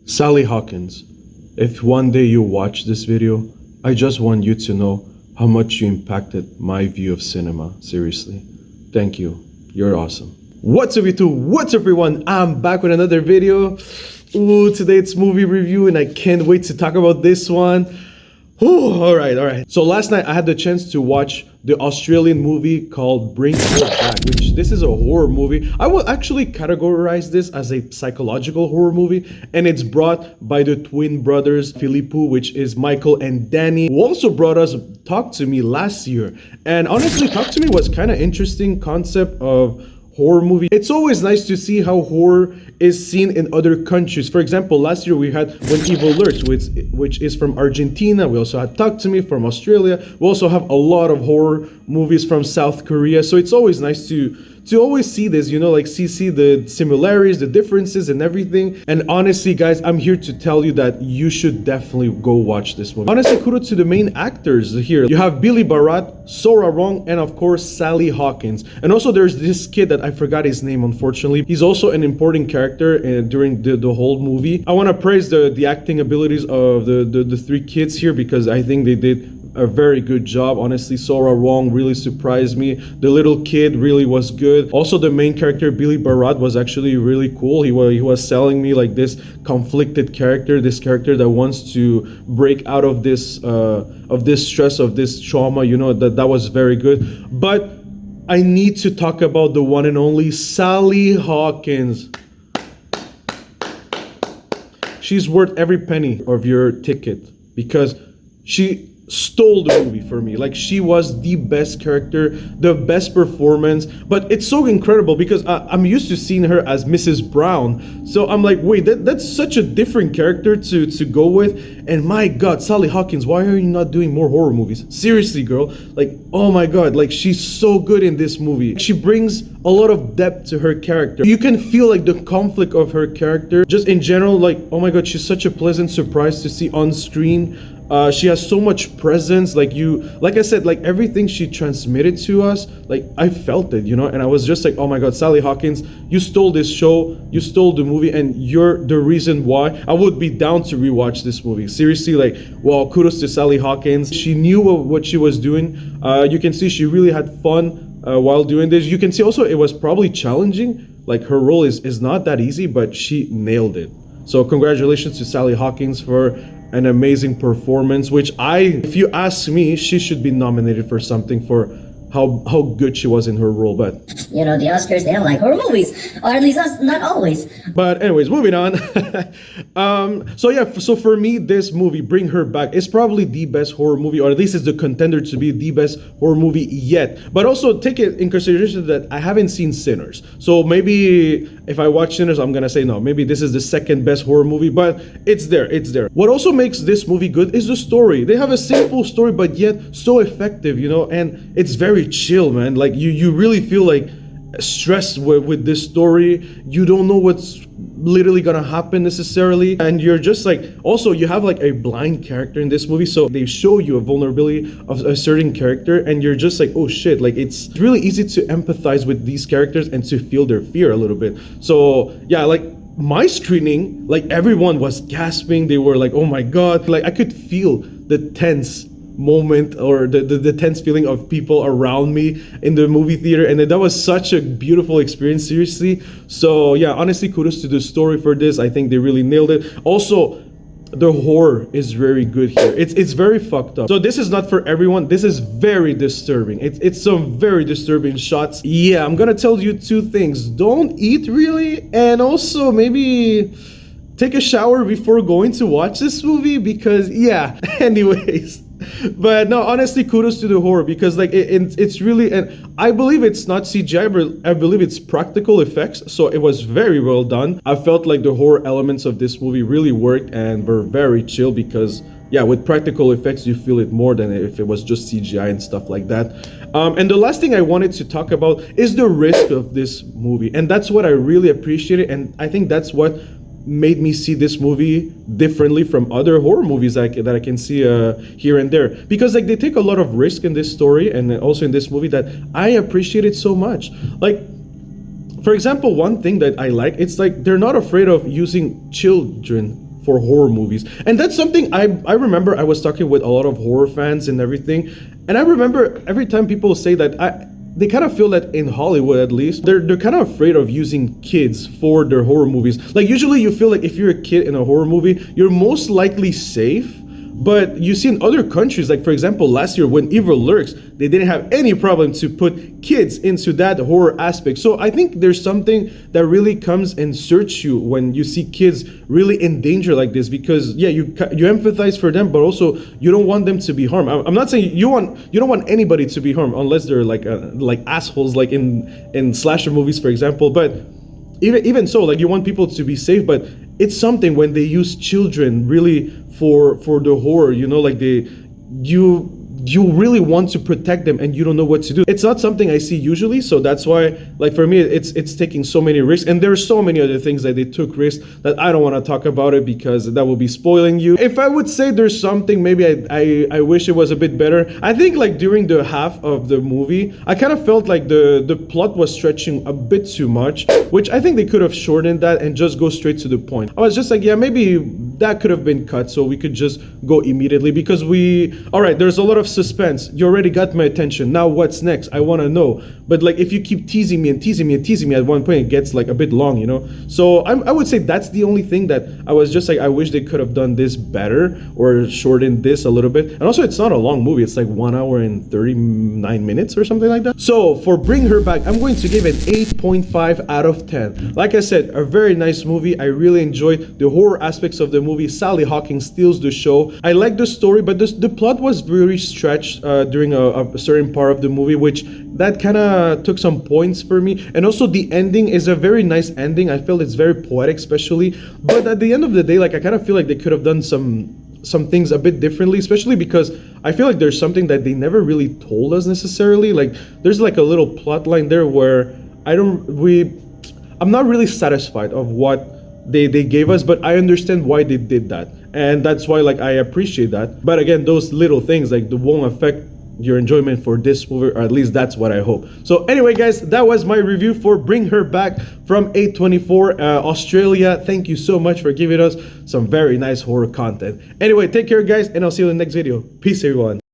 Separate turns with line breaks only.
Sally Hawkins, if one day you watch this video, I just want you to know how much you impacted my view of cinema. Seriously. Thank you. You're awesome. What's up YouTube? What's up everyone? I'm back with another video. Ooh, today it's movie review and I can't wait to talk about this one. Ooh, all right. So last night I had the chance to watch the Australian movie called Bring Her Back, which this is a horror movie. I will actually categorize this as a psychological horror movie, and it's brought by the twin brothers Filippo, which is Michael and Danny, who also brought us Talk to Me last year. And honestly, Talk to Me was kind of interesting concept of horror movie. It's always nice to see how horror is seen in other countries. For example, last year we had When Evil Lurks, which is from Argentina. We also had Talk to Me from Australia. We also have a lot of horror movies from South Korea. So it's always nice to always see this, you know, like see the similarities, the differences and everything. And honestly, guys, I'm here to tell you that you should definitely go watch this movie. Honestly, kudos to the main actors here. You have Billy Barat, Sora Rong, and of course, Sally Hawkins. And also there's this kid that I forgot his name, unfortunately. He's also an important character during the whole movie. I want to praise the acting abilities of the three kids here because I think they did a very good job. Honestly, Sora Rong really surprised me. The little kid really was good. Also, the main character, Billy Barat, was actually really cool. He was selling me like this conflicted character, this character that wants to break out of this stress, of this trauma, you know, that was very good. But I need to talk about the one and only Sally Hawkins. She's worth every penny of your ticket because she stole the movie for me. Like, she was the best character, the best performance. But it's so incredible because I'm used to seeing her as Mrs. Brown, so I'm like, wait, that's such a different character to go with. And my god, Sally Hawkins, why are you not doing more horror movies? Seriously, girl, like, oh my god, like, she's so good in this movie. She brings a lot of depth to her character. You can feel like the conflict of her character just in general. Like, oh my god, she's such a pleasant surprise to see on screen. She has so much presence. Like I said, like everything she transmitted to us, like I felt it, you know. And I was just like, oh my god, Sally Hawkins, you stole this show, you stole the movie, and you're the reason why I would be down to rewatch this movie. Seriously, like, well, kudos to Sally Hawkins. She knew what she was doing. You can see she really had fun while doing this. You can see also it was probably challenging. Like, her role is not that easy, but she nailed it. So congratulations to Sally Hawkins for an amazing performance, which if you ask me, she should be nominated for something for how good she was in her role. But
you know, the Oscars, they don't like horror movies, or at least not always.
But anyways, moving on. So for me, this movie, Bring Her Back, is probably the best horror movie, or at least is the contender to be the best horror movie yet. But also take it in consideration that I haven't seen Sinners. So maybe if I watch Sinners, I'm gonna say no, maybe this is the second best horror movie, but it's there. What also makes this movie good is the story. They have a simple story, but yet so effective, you know, and it's very chill, man. Like, you really feel like stressed with this story. You don't know what's literally gonna happen necessarily, and you're just like, also you have like a blind character in this movie, so they show you a vulnerability of a certain character, and you're just like, oh shit, like it's really easy to empathize with these characters and to feel their fear a little bit. So yeah, like my screening, like everyone was gasping. They were like, oh my god, like I could feel the tense moment or the tense feeling of people around me in the movie theater, and that was such a beautiful experience, seriously. So yeah, honestly, kudos to the story for this. I think they really nailed it. Also, the horror is very good here. It's very fucked up. So this is not for everyone. This is very disturbing. It's some very disturbing shots. Yeah, I'm gonna tell you two things: don't eat really, and also maybe take a shower before going to watch this movie, because yeah. Anyways, but no, honestly, kudos to the horror, because like it's really, and I believe it's not CGI, but I believe it's practical effects, so it was very well done. I felt like the horror elements of this movie really worked and were very chill, because yeah, with practical effects you feel it more than if it was just CGI and stuff like that. And the last thing I wanted to talk about is the risk of this movie, and that's what I really appreciated, and I think that's what made me see this movie differently from other horror movies that I can see here and there, because like they take a lot of risk in this story and also in this movie that I appreciate it so much. Like, for example, one thing that I like, it's like they're not afraid of using children for horror movies. And that's something I remember I was talking with a lot of horror fans and everything. And I remember every time people say that, they kind of feel that in Hollywood, at least, they're kind of afraid of using kids for their horror movies. Like, usually you feel like if you're a kid in a horror movie, you're most likely safe. But you see in other countries, like for example, last year when Evil Lurks, they didn't have any problem to put kids into that horror aspect. So I think there's something that really comes and search you when you see kids really in danger like this, because yeah, you empathize for them, but also you don't want them to be harmed. I'm not saying you don't want anybody to be harmed unless they're like assholes, like in slasher movies, for example. But even so, like, you want people to be safe, but it's something when they use children really for the horror, you know, like you really want to protect them and you don't know what to do. It's not something I see usually, so that's why, like, for me, it's taking so many risks. And there's so many other things that they took risks that I don't want to talk about it because that will be spoiling you. If I would say there's something maybe I wish it was a bit better, I think like during the half of the movie, I kind of felt like the plot was stretching a bit too much, which I think they could have shortened that and just go straight to the point. I was just like, yeah, maybe that could have been cut so we could just go immediately, because all right, there's a lot of suspense. You already got my attention. Now what's next? I want to know. But like, if you keep teasing me and teasing me and teasing me, at one point it gets like a bit long, you know? So I would say that's the only thing that I was just like, I wish they could have done this better or shortened this a little bit. And also, it's not a long movie. It's like 1 hour and 39 minutes or something like that. So for Bring Her Back, I'm going to give it 8.5 out of 10. Like I said, a very nice movie. I really enjoyed the horror aspects of the movie. Sally Hawkins steals the show. I like the story, but the plot was very stretched during a certain part of the movie, which that kind of took some points for me. And also the ending is a very nice ending. I felt it's very poetic, especially. But at the end of the day, like, I kind of feel like they could have done some things a bit differently, especially because I feel like there's something that they never really told us necessarily. Like, there's like a little plot line there where I'm not really satisfied of what they gave us, but I understand why they did that, and that's why, like, I appreciate that. But again, those little things, like, they won't affect your enjoyment for this movie, or at least that's what I hope. So anyway, guys, that was my review for Bring Her Back from A24 Australia. Thank you so much for giving us some very nice horror content. Anyway, take care, guys, and I'll see you in the next video. Peace, everyone.